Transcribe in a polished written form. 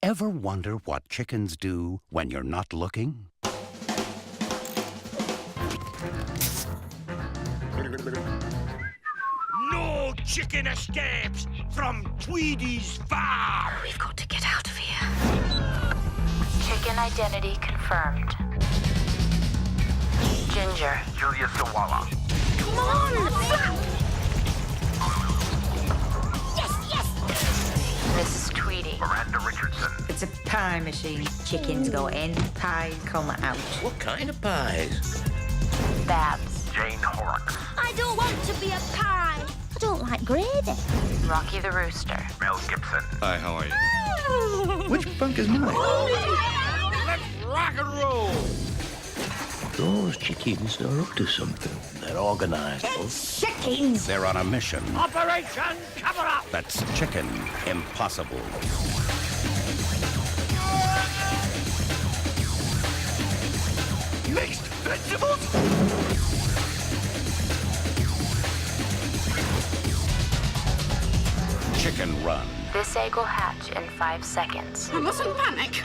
Ever wonder what chickens do when you're not looking? No chicken escapes from Tweedy's farm! We've got to get out of here. Chicken identity confirmed. Ginger. Julia Sawala. Come on! Yes! Mrs. Tweedy. Miranda Richardson. It's a pie machine. Chickens go in, pies come out. What kind of pies? Babs. Jane Horrocks. I don't want to be a pie. I don't like gravy. Rocky the Rooster. Mel Gibson. Hi, how are you? Which bunk is mine? Let's rock and roll! Those chickens are up to something. They're organized. It's chickens. They're on a mission. Operation Cover Up! That's Chicken Impossible. Mixed vegetables? Chicken Run. This egg will hatch in 5 seconds. I mustn't panic.